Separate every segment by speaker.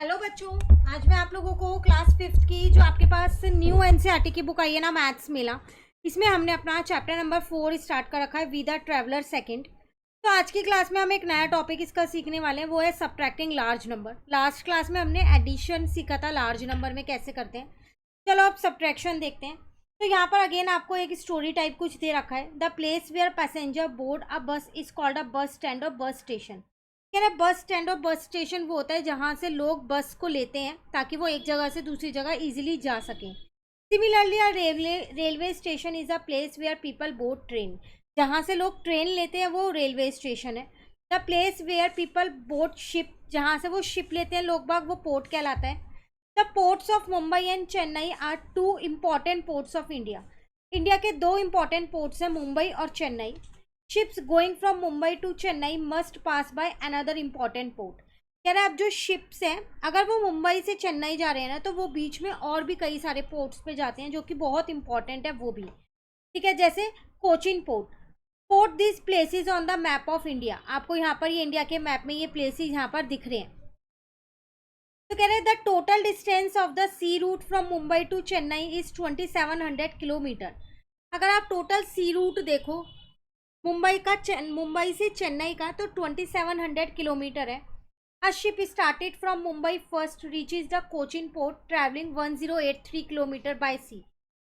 Speaker 1: Hello बच्चों। आज मैं आप लोगों को क्लास फिफ्थ की जो आपके पास न्यू एनसीईआरटी की बुक आई है ना, मैथ्स मेला, इसमें हमने अपना चैप्टर नंबर 4 स्टार्ट कर रखा है, वी द ट्रैवलर सेकंड। तो आज की क्लास में हम एक नया टॉपिक इसका सीखने वाले हैं, वो है subtracting large number. Last class में हमने एडिशन सीखा था लार्ज नंबर में कैसे करते हैं। चलो अब सबट्रैक्शन देखते हैं। तो यहाँ पर अगेन आपको एक स्टोरी टाइप कुछ दे रखा है। The place where passenger board a bus is called a bus stand और बस स्टेशन। कह रहे बस स्टैंड और बस स्टेशन वो होता है जहाँ से लोग बस को लेते हैं ताकि वो एक जगह से दूसरी जगह इजीली जा सकें। Similarly a railway station is a place where people board train. जहाँ से लोग ट्रेन लेते हैं वो रेलवे स्टेशन है। The place where people board ship, जहाँ से वो शिप लेते हैं लोग बाग, वो पोर्ट कहलाता है। The ports of Mumbai and Chennai are two important ports of India. India के दो इम्पॉर्टेंट पोर्ट्स हैं, मुंबई और Chennai. Ships going from Mumbai to Chennai must pass by another important port. कह रहे हैं अब जो शिप्स हैं अगर वो मुंबई से चेन्नई जा रहे हैं ना, तो वो बीच में और भी कई सारे पोर्ट्स पे जाते हैं जो कि बहुत इंपॉर्टेंट है वो भी। ठीक है, जैसे Cochin port. Port this places on the map of India. आपको यहाँ पर ये इंडिया के मैप में ये प्लेसेस यहाँ पर दिख रहे हैं। तो कह रहे हैं the total distance of the sea route from Mumbai to Chennai is 2700 kilometre. अगर आप टोटल सी रूट देखो मुंबई से चेन्नई का, तो 2700 किलोमीटर है। A ship started from Mumbai first reaches the Cochin port travelling 1083 kilometre by sea.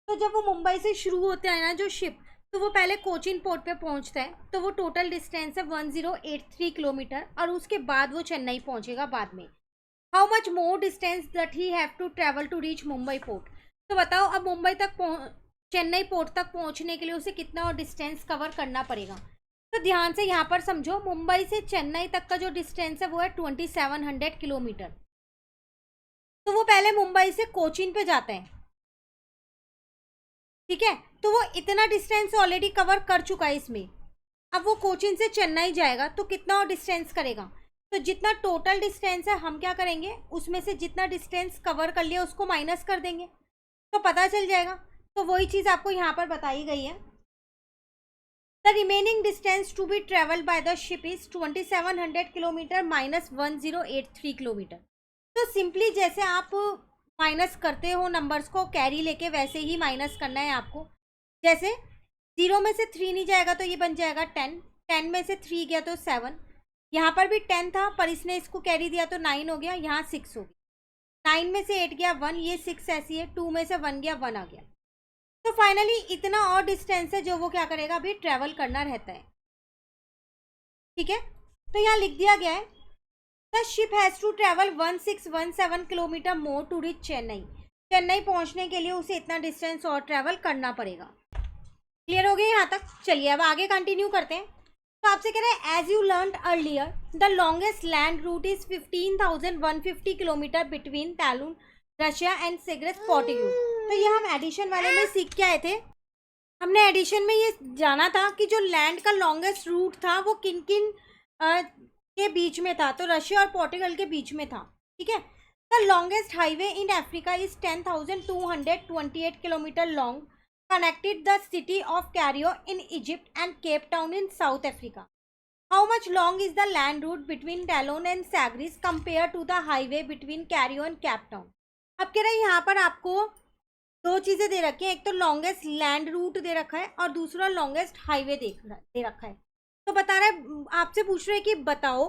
Speaker 1: तो जब वो मुंबई से शुरू होता है ना जो शिप, तो वो पहले कोचिन पोर्ट पे पहुंचता है, तो वो टोटल डिस्टेंस है 1083 किलोमीटर, और उसके बाद वो चेन्नई पहुंचेगा बाद में। How much more distance that he have to travel to reach Mumbai port. तो बताओ अब मुंबई तक चेन्नई पोर्ट तक पहुंचने के लिए उसे कितना और डिस्टेंस कवर करना पड़ेगा। तो ध्यान से यहाँ पर समझो, मुंबई से चेन्नई तक का जो डिस्टेंस है वो है 2700 किलोमीटर। तो वो पहले मुंबई से कोचीन पे जाता है, ठीक है, तो वो इतना डिस्टेंस ऑलरेडी कवर कर चुका है इसमें। अब वो कोचीन से चेन्नई जाएगा तो कितना और डिस्टेंस करेगा। तो जितना टोटल डिस्टेंस है हम क्या करेंगे, उसमें से जितना डिस्टेंस कवर कर लिया उसको माइनस कर देंगे, तो पता चल जाएगा। तो वही चीज़ आपको यहाँ पर बताई गई है। The remaining distance to be travel by the ship is 2700 kilometre minus 1083 kilometre. तो सिंपली जैसे आप माइनस करते हो नंबर्स को कैरी लेके, वैसे ही माइनस करना है आपको। जैसे 0 में से 3 नहीं जाएगा तो ये बन जाएगा 10, 10 में से 3 गया तो 7, यहाँ पर भी 10 था पर इसने इसको कैरी दिया तो 9 हो गया, यहाँ 6 हो गया। 9 में से 8 गया 1, ये 6 ऐसी है, 2 में से 1 गया 1 आ गया। तो फाइनली इतना और डिस्टेंस है जो वो क्या करेगा, अभी ट्रेवल करना रहता है। ठीक है, तो यहाँ लिख दिया गया है the ship has to travel 1617 kilometre more to reach Chennai. Chennai पहुंचने के लिए उसे इतना डिस्टेंस और ट्रेवल करना पड़ेगा। क्लियर हो गया यहाँ तक। चलिए अब आगे कंटिन्यू करते हैं। तो आपसे कह रहे हैं as you learn earlier the longest land route is 15,150 kilometres between Talon Russia and Sagres Portugal. तो ये हम एडिशन वाले में सीख के आए थे। हमने एडिशन में ये जाना था कि जो लैंड का लॉन्गेस्ट रूट था वो किन किन के बीच में था, तो रशिया और पोर्टुगल के बीच में था। ठीक है, the longest highway in Africa is 10,228 kilometre long, connected the city of Cairo in Egypt and Cape Town in South Africa. How much long is the land route between Talon and Sagres compared to the highway between Cairo and Cape Town? अब कह रहे हैं यहाँ पर आपको दो चीज़ें दे रखी हैं, एक तो लॉन्गेस्ट लैंड रूट दे रखा है और दूसरा लॉन्गेस्ट हाईवे दे रखा है। तो बता रहा है, आपसे पूछ रहे हैं कि बताओ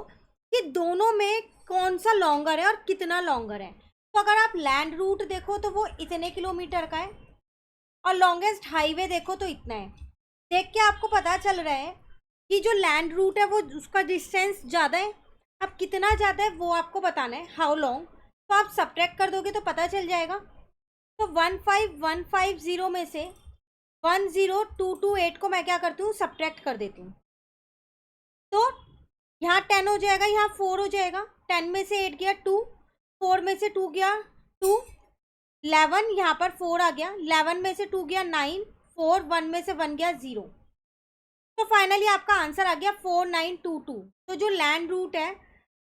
Speaker 1: कि दोनों में कौन सा लॉन्गर है और कितना लॉन्गर है। तो अगर आप लैंड रूट देखो तो वो इतने किलोमीटर का है, और लॉन्गेस्ट हाईवे देखो तो इतना है। देख के आपको पता चल रहा है कि जो लैंड रूट है वो उसका डिस्टेंस ज़्यादा है। अब कितना ज़्यादा है वो आपको बताना है, हाउ लॉन्ग। तो आप सब्ट्रैक्ट कर दोगे तो पता चल जाएगा। तो 15150 में से 10228 को मैं क्या करती हूँ, सब्ट्रैक्ट कर देती हूँ। तो यहाँ 10 हो जाएगा, यहाँ 4 हो जाएगा। 10 में से 8 गया 2, 4 में से 2 गया 2, 11, यहाँ पर 4 आ गया, 11 में से 2 गया 9, 4, 1 में से 1 गया 0। तो फाइनली आपका आंसर आ गया 4922। तो जो लैंड रूट है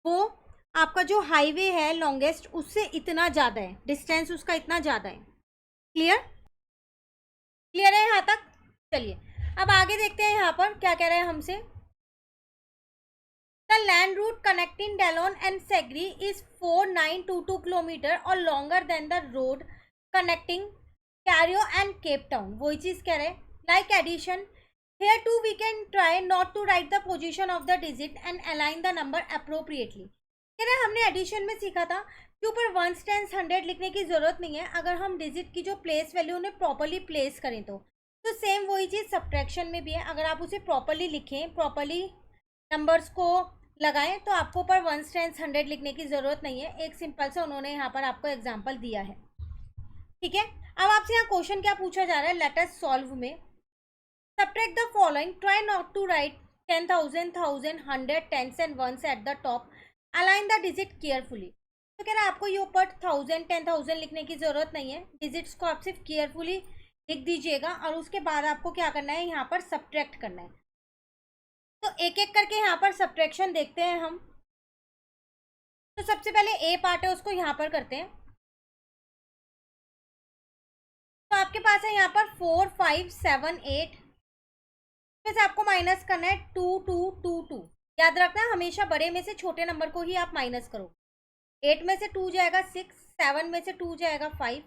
Speaker 1: वो आपका जो हाईवे है लॉन्गेस्ट उससे इतना ज़्यादा है, डिस्टेंस उसका इतना ज़्यादा है। क्लियर, क्लियर है यहाँ तक। चलिए अब आगे देखते हैं यहाँ पर क्या कह रहे हैं हमसे। The The land route connecting Dallon and Segri is 4922 kilometer और longer than the road connecting Cairo and Cape Town. वही चीज कह रहे हैं. Like addition, here too we can try not to write the position of the digit and align the number appropriately. कह रहे हमने addition में सीखा था कि ऊपर वंस टेंस 100 लिखने की जरूरत नहीं है अगर हम डिजिट की जो प्लेस वैल्यू उन्हें प्रॉपरली प्लेस करें तो सेम वही चीज़ सब्ट्रैक्शन में भी है. अगर आप उसे प्रॉपरली लिखें, प्रॉपरली नंबर्स को लगाएं तो आपको ऊपर वंस टेंस 100 लिखने की ज़रूरत नहीं है. एक सिंपल से उन्होंने यहाँ पर आपको एग्जाम्पल दिया है. ठीक है, अब आपसे यहाँ क्वेश्चन क्या पूछा जा रहा है, लेट अस सॉल्व में. Subtract the following, try not to write 10,000, 1,000, 100, tens and ones at the top, align the digit carefully. तो कह रहा है आपको ये ऊपर 1000, 10,000 लिखने की जरूरत नहीं है. डिजिट्स को आप सिर्फ केयरफुली लिख दीजिएगा और उसके बाद आपको क्या करना है, यहाँ पर सब्ट्रैक्ट करना है. तो एक एक करके यहाँ पर सब्ट्रैक्शन देखते हैं हम. तो सबसे पहले ए पार्ट है उसको यहाँ पर करते हैं. तो आपके पास है यहाँ पर 4, 5, 7, 8. फिर से आपको माइनस करना है 2, 2, 2, 2. याद रखना हमेशा बड़े में से छोटे नंबर को ही आप माइनस करो. 8 में से 2 जाएगा 6, 7 में से 2 जाएगा 5,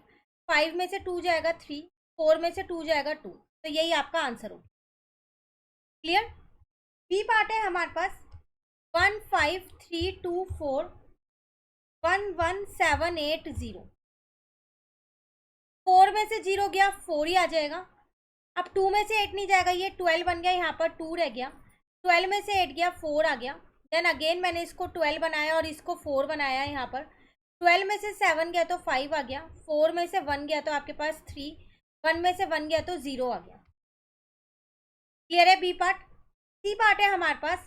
Speaker 1: 5 में से 2 जाएगा 3, 4 में से 2 जाएगा 2. तो यही आपका आंसर हो. क्लियर. बी पार्ट है हमारे पास 1, 5, 3, 2, 4, 1, 1, 7, 8, 0. 4 में से 0 गया 4 ही आ जाएगा. अब 2 में से 8 नहीं जाएगा, ये 12 बन गया, यहाँ पर 2 रह गया. 12 में से 8 गया 4 आ गया. देन अगेन मैंने इसको 12 बनाया और इसको 4 बनाया यहाँ पर. 12 में से 7 गया तो 5 आ गया. 4 में से 1 गया तो आपके पास 3, 1 में से 1 गया तो 0 आ गया. क्लियर है बी पार्ट. सी पार्ट है हमारे पास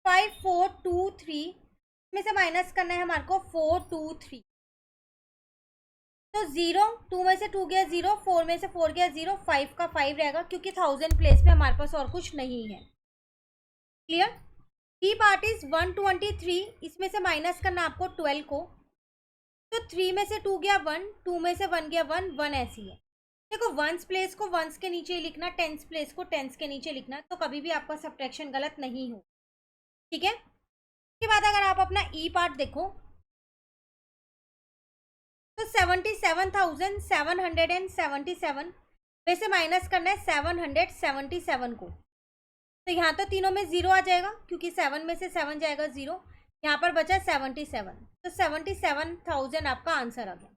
Speaker 1: 5, 4, 2, 3. इसमें से माइनस करना है हमारे को 4, 2, 3. तो 0, 2 में से 2 गया 0, 4 में से 4 गया 0, 5 का 5 रहेगा क्योंकि 1000 प्लेस पे हमारे पास और कुछ नहीं है. क्लियर. D part is 123. इसमें से माइनस करना आपको 12 को. तो 3 में से 2 गया 1, 2 में से 1 गया 1, 1 ऐसी है. देखो वंस प्लेस को वंस के नीचे ही लिखना, टेंस प्लेस को टेंस के नीचे लिखना, तो कभी भी आपका सब्ट्रैक्शन गलत नहीं हो. ठीक है. उसके बाद अगर आप अपना ई पार्ट देखो तो 77,777 में से माइनस करना है 777 को. तो यहाँ तो तीनों में 0 आ जाएगा क्योंकि 7 में से 7 जाएगा 0. यहाँ पर बचा 77. तो 77,000 आपका आंसर आ गया.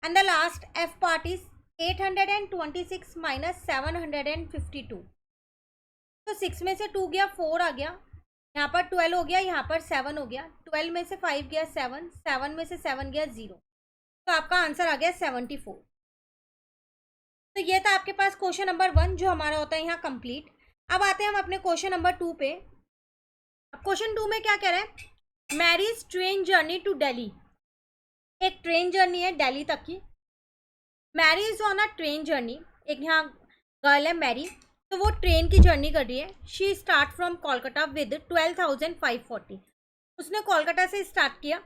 Speaker 1: And the last F part is 826 minus 752. तो 6 में से 2 गया 4 आ गया. यहाँ पर 12 हो गया, यहाँ पर 7 हो गया. 12 में से 5 गया 7, 7 में से 7 गया 0. तो आपका आंसर आ गया 74. तो ये था आपके पास क्वेश्चन नंबर 1 जो हमारा होता है यहाँ कंप्लीट. अब आते हैं हम अपने क्वेश्चन नंबर 2 पे. अब क्वेश्चन 2 में क्या कह रहा है, Mary's train journey to Delhi. एक ट्रेन जर्नी है दिल्ली तक की. Mary is on a train journey. एक यहाँ गर्ल है मैरी, तो वो ट्रेन की जर्नी कर रही है. She start from Kolkata with 12,540. उसने कोलकाता से स्टार्ट किया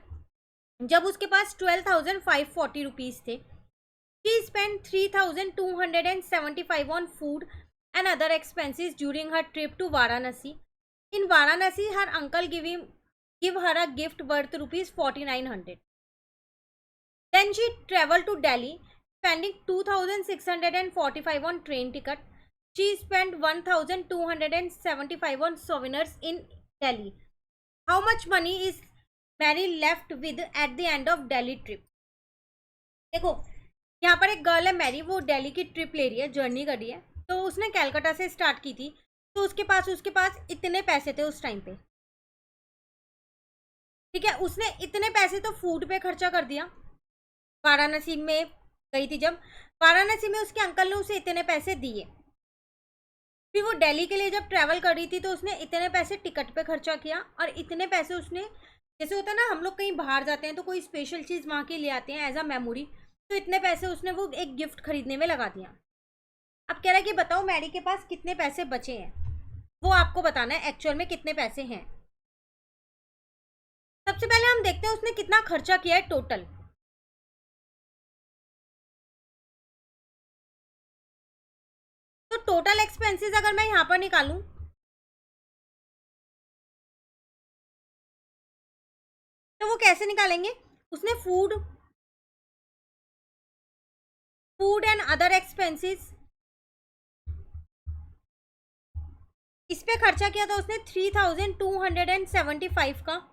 Speaker 1: जब उसके पास 12,540 रुपीज़ थे. She spend 3,275 on food and other expenses during her trip to Varanasi. In Varanasi, her uncle give her a gift worth rupees 4,900. Then she traveled to Delhi, spending 2,645 on train ticket. She spent 1,275 on souvenirs in Delhi. How much money is Mary left with at the end of Delhi trip? देखो यहाँ पर एक girl है Mary, वो दिल्ली की trip ले रही है, जर्नी कर रही है. तो उसने कलकत्ता से स्टार्ट की थी. तो उसके पास इतने पैसे थे उस टाइम पे. ठीक है, उसने इतने पैसे तो फूड पे खर्चा कर दिया. वाराणसी में गई थी जब, वाराणसी में उसके अंकल ने उसे इतने पैसे दिए. फिर वो दिल्ली के लिए जब ट्रैवल कर रही थी तो उसने इतने पैसे टिकट पे खर्चा किया. और इतने पैसे उसने, जैसे होता है ना हम लोग कहीं बाहर जाते हैं तो कोई स्पेशल चीज़ वहाँ की ले आते हैं एज अ मेमोरी, तो इतने पैसे उसने वो एक गिफ्ट खरीदने में लगा दिया. अब कह रहा है कि बताओ मैरी के पास कितने पैसे बचे हैं, वो आपको बताना है एक्चुअल में कितने पैसे हैं. सबसे पहले हम देखते हैं उसने कितना खर्चा किया है टोटल. तो टोटल एक्सपेंसेस अगर मैं यहाँ पर निकालूं तो वो कैसे निकालेंगे, उसने फूड एंड अदर एक्सपेंसेस इस पे खर्चा किया था उसने 3275 का।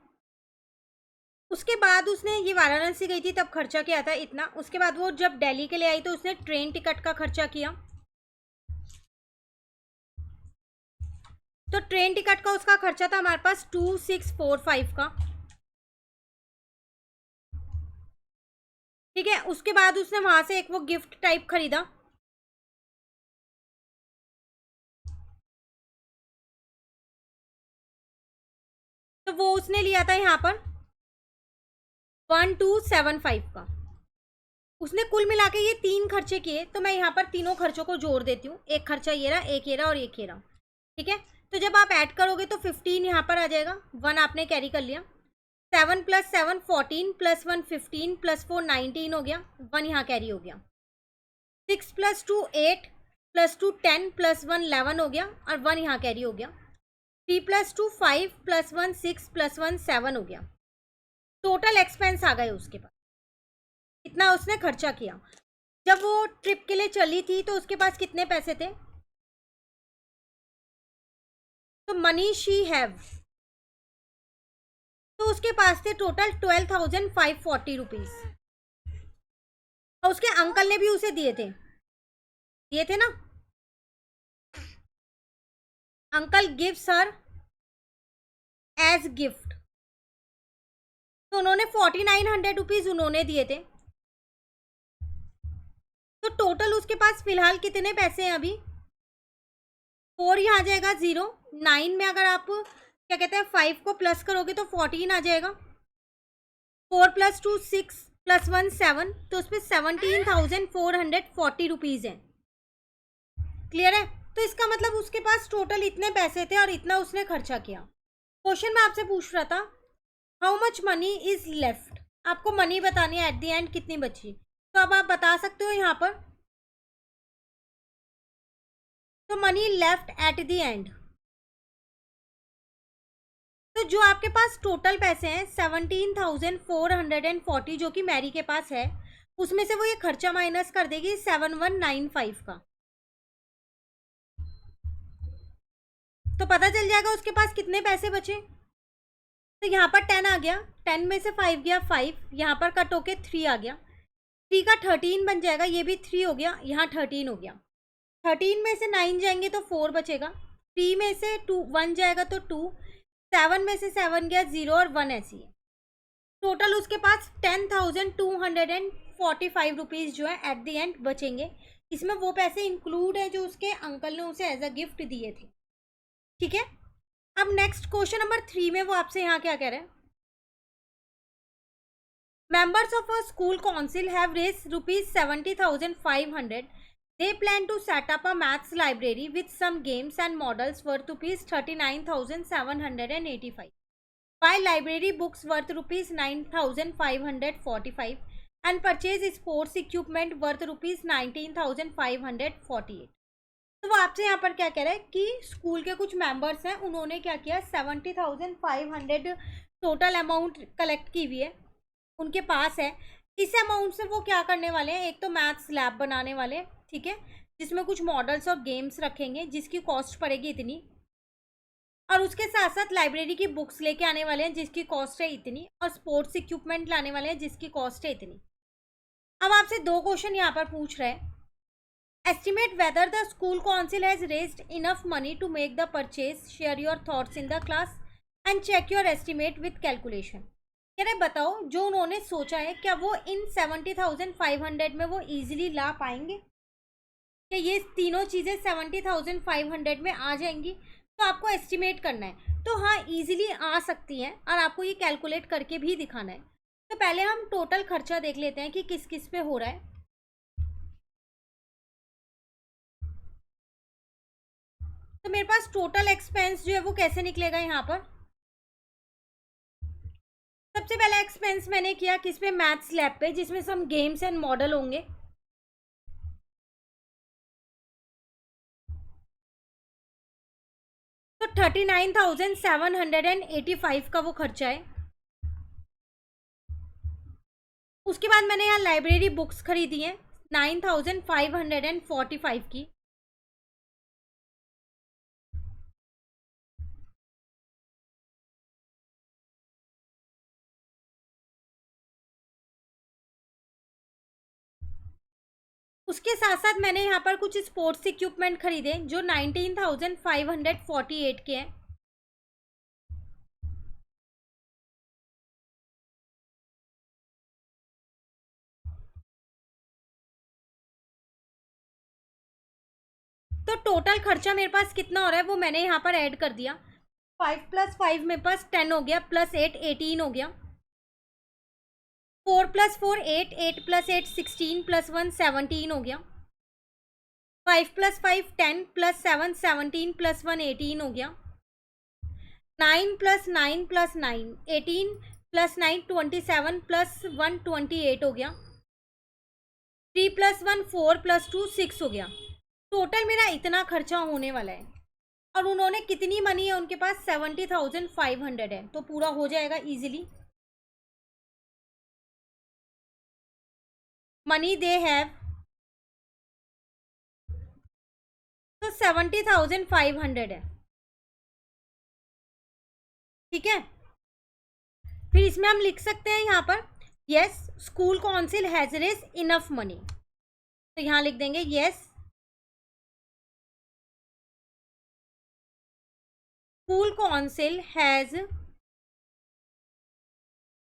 Speaker 1: उसके बाद उसने, ये वाराणसी गई थी तब खर्चा किया था इतना। उसके बाद वो जब दिल्ली के लिए आई तो उसने ट्रेन टिकट का खर्चा किया, तो ट्रेन टिकट का उसका खर्चा था हमारे पास 2645 का। ठीक है, उसके बाद उसने वहां से एक वो गिफ्ट टाइप खरीदा, तो वो उसने लिया था यहाँ पर 1275 का। उसने कुल मिला के ये 3 खर्चे किए, तो मैं यहाँ पर तीनों खर्चों को जोड़ देती हूँ। एक खर्चा ये रहा, एक ये रहा और एक ये रहा। ठीक है, तो जब आप ऐड करोगे तो 15 यहाँ पर आ जाएगा, 1 आपने कैरी कर लिया। 7 + 7 14 + 1 15 + 4 19 हो गया, 1 यहाँ कैरी हो गया। 6 + 2 8 + 2 10 + 1 11 हो गया और 1 यहाँ कैरी हो गया। 3 + 2 5 + 1 6 + 1 7 हो गया। टोटल एक्सपेंस आ गए उसके पास, इतना उसने खर्चा किया। जब वो ट्रिप के लिए चली थी तो उसके पास कितने पैसे थे, तो मनी शी हैव, तो उसके पास थे टोटल 12,540 रुपीज। और उसके अंकल ने भी उसे दिए थे ना, uncle gives her as gift, तो उन्होंने 4900 रुपीज उन्होंने दिए थे। तो टोटल उसके पास फिलहाल कितने पैसे हैं अभी, 4 यहाँ आ जाएगा, 0 9 में अगर आप क्या कहते हैं 5 को प्लस करोगे तो 14 आ जाएगा। 4 + 2 6 + 1 7, तो उसमें 17,440 रुपीज है। क्लियर है, तो इसका मतलब उसके पास टोटल इतने पैसे थे और इतना उसने खर्चा किया। क्वेश्चन में आपसे पूछ रहा था how much money is left, आपको मनी बतानी है एट द एंड कितनी बची, तो अब आप बता सकते हो यहाँ पर, तो money left at the end, तो जो आपके पास टोटल पैसे हैं 17,440 जो कि मैरी के पास है, उसमें से वो ये खर्चा माइनस कर देगी 7195 का, तो पता चल जाएगा उसके पास कितने पैसे बचे। तो यहाँ पर 10 आ गया, 10 में से 5 गया 5, यहाँ पर कट होके 3 आ गया, 3 का 13 बन जाएगा, ये भी 3 हो गया, यहाँ 13 हो गया। 13 में से 9 जाएंगे तो 4 बचेगा, 3 में से 1 जाएगा तो 2, 7 में से 7 गया 0 और 1 ऐसी है। टोटल उसके पास 10,245 रुपीज़ जो है एट द एंड बचेंगे। इसमें वो पैसे इंक्लूड है जो उसके अंकल ने उसे एज अ गिफ्ट दिए थे। ठीक है, अब नेक्स्ट क्वेश्चन नंबर 3 में वो आपसे यहाँ क्या कह रहे हैं, members of a school council have raised ₹70,500. They plan to set up a maths library with some games and models worth ₹39,785. Buy library books worth ₹9,545 and purchase sports equipment worth ₹19,548. तो वो आपसे यहाँ पर क्या कह रहा है कि स्कूल के कुछ मेंबर्स हैं, उन्होंने क्या किया 70,500 टोटल अमाउंट कलेक्ट की हुई है, उनके पास है। इस अमाउंट से वो क्या करने वाले हैं, एक तो मैथ्स लैब बनाने वाले हैं, ठीक है, जिसमें कुछ मॉडल्स और गेम्स रखेंगे जिसकी कॉस्ट पड़ेगी इतनी, और उसके साथ साथ लाइब्रेरी की बुक्स लेके आने वाले हैं जिसकी कॉस्ट है इतनी, और स्पोर्ट्स इक्विपमेंट लाने वाले हैं जिसकी कॉस्ट है इतनी। अब आपसे 2 क्वेश्चन यहाँ पर पूछ रहे हैं, estimate whether the school council has raised enough money to make the purchase, share your thoughts in the class and check your estimate with calculation. कह रहे बताओ जो उन्होंने सोचा है क्या वो इन 70,500 में वो इजीली ला पाएंगे, क्या ये तीनों चीज़ें 70,500 में आ जाएंगी, तो आपको एस्टिमेट करना है। तो हाँ इजीली आ सकती हैं और आपको ये कैलकुलेट करके भी दिखाना है। तो पहले हम टोटल खर्चा देख लेते हैं कि किस किस पे हो रहा है। तो मेरे पास टोटल एक्सपेंस जो है वो कैसे निकलेगा यहाँ पर, सबसे पहला एक्सपेंस मैंने किया किस पे, मैथ्स लैब पे, जिसमें सम गेम्स एंड मॉडल होंगे। तो 39,785 का वो खर्चा है। उसके बाद मैंने यहाँ लाइब्रेरी बुक्स खरीदी हैं 9545 की। उसके साथ साथ मैंने यहाँ पर कुछ स्पोर्ट्स इक्विपमेंट खरीदे जो 19,548 के हैं। तो टोटल खर्चा मेरे पास कितना हो रहा है वो मैंने यहाँ पर ऐड कर दिया। 5 + 5 मेरे पास 10 हो गया, +8 18 हो गया। 4 + 4 8, 8 + 8 16, +1 17 हो गया। 5 + 5 10, +7 17, +1 18 हो गया। 9 + 9 + 9 18, +9 27, +1 28 हो गया। 3 + 1 4, +2 6 हो गया। टोटल मेरा इतना खर्चा होने वाला है। और उन्होंने कितनी मनी है उनके पास 70,500 है, तो पूरा हो जाएगा इजीली। मनी दे हैव, तो 70,500 है। ठीक है, फिर इसमें हम लिख सकते हैं यहाँ पर yes school council has raise enough money, तो यहाँ लिख देंगे yes school council has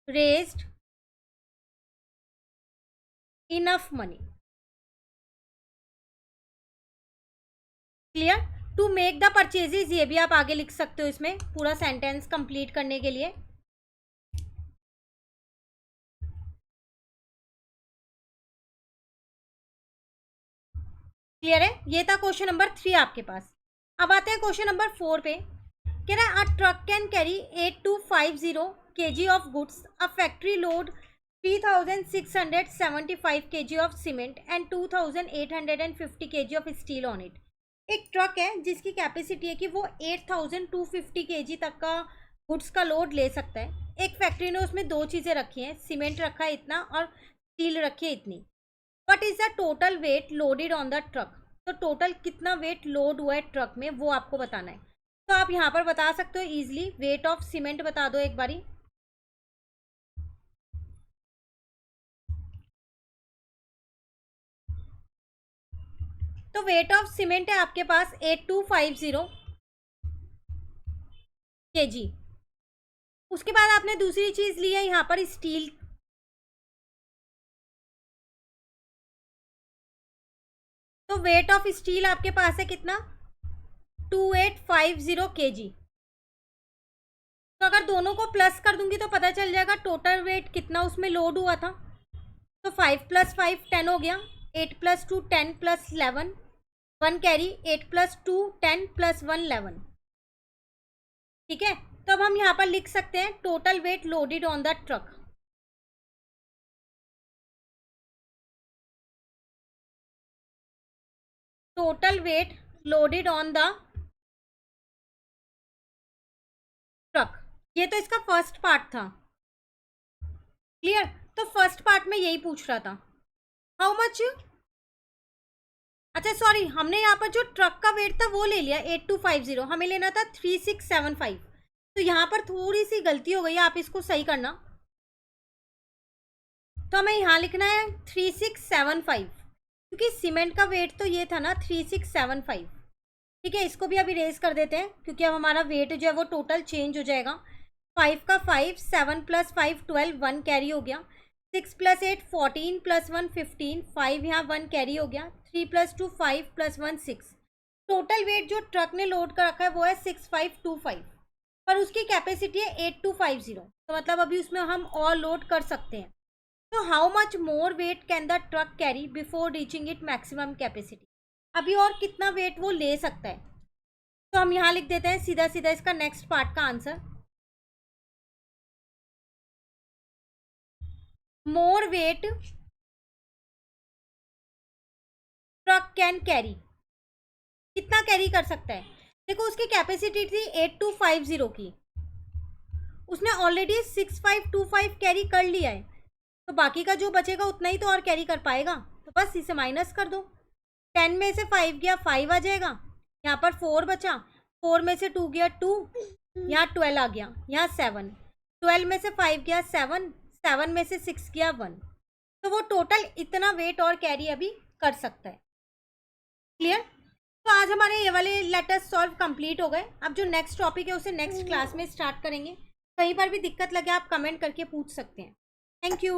Speaker 1: raised enough money. Clear. To make the purchases, ये भी आप आगे लिख सकते हो इसमें पूरा सेंटेंस कंप्लीट करने के लिए। क्लियर है, ये था क्वेश्चन नंबर 3 आपके पास। अब आते हैं क्वेश्चन नंबर 4 पे। कह रहा है a truck can carry 8250 kg of goods, a factory load 3675 kg of cement and 2850 kg of steel on it. एक ट्रक है जिसकी कैपेसिटी है कि वो 8250 kg तक का गुड्स का लोड ले सकता है। एक फैक्ट्री ने उसमें दो चीज़ें रखी हैं, सीमेंट रखा है इतना और स्टील रखी है इतनी। What is the total weight loaded on the truck, तो टोटल कितना वेट लोड हुआ है ट्रक में वो आपको बताना है। तो आप यहाँ पर बता सकते हो इजीली, वेट ऑफ सीमेंट बता दो एक बारी। तो वेट ऑफ सीमेंट है आपके पास 8250 kg। उसके बाद आपने दूसरी चीज ली है यहाँ पर स्टील, तो वेट ऑफ स्टील आपके पास है कितना 2850 kg। तो अगर दोनों को प्लस कर दूंगी तो पता चल जाएगा टोटल वेट कितना उसमें लोड हुआ था। तो 5 + 5 10 हो गया, 8 + 2 10 + 11 1 कैरी, 8 + 2 10 + 1 11। ठीक है, तो अब हम यहाँ पर लिख सकते हैं total weight loaded on the truck. Total weight loaded on the truck, ये तो इसका फर्स्ट पार्ट था। क्लियर, तो फर्स्ट पार्ट में यही पूछ रहा था हाउ मच। अच्छा सॉरी, हमने यहाँ पर जो ट्रक का वेट था वो ले लिया 8250, हमें लेना था 3675। तो यहाँ पर थोड़ी सी गलती हो गई है, आप इसको सही करना। तो हमें यहाँ लिखना है 3675, क्योंकि सीमेंट का वेट तो ये था ना 3675। ठीक है, इसको भी अभी रेज कर देते हैं क्योंकि अब हमारा वेट जो है वो टोटल चेंज हो जाएगा। 5 का 5, 7 + 5 12, 1 कैरी हो गया। 6 + 8 14, +1 15, 5 यहाँ 1 कैरी हो गया। 3 + 2 5, +1 6। टोटल वेट जो ट्रक ने लोड कर रखा है वो है 6525, पर उसकी कैपेसिटी है 8250, तो मतलब अभी उसमें हम और लोड कर सकते हैं। तो how much more weight can the truck carry before reaching it maximum capacity, अभी और कितना वेट वो ले सकता है। तो हम यहाँ लिख देते हैं सीधा सीधा इसका नेक्स्ट पार्ट का answer, more weight truck can carry, कितना कैरी कर सकता है। देखो उसकी कैपेसिटी थी 8250 की, उसने ऑलरेडी 6525 कैरी कर लिया है, तो बाकी का जो बचेगा उतना ही तो और कैरी कर पाएगा, तो बस इसे माइनस कर दो। 10 में से 5 गया 5 आ जाएगा, यहाँ पर 4 बचा, 4 में से 2 गया 2, यहाँ 12 आ गया, यहाँ 7, 12 में से 5 गया 7, 7 में से 6 गया 1, तो वो टोटल इतना वेट और कैरी अभी कर सकता है। क्लियर? तो आज हमारे ये वाले लेटर्स सॉल्व कंप्लीट हो गए। अब जो नेक्स्ट टॉपिक है उसे नेक्स्ट क्लास में स्टार्ट करेंगे। कहीं पर भी दिक्कत लगे आप कमेंट करके पूछ सकते हैं। Thank you.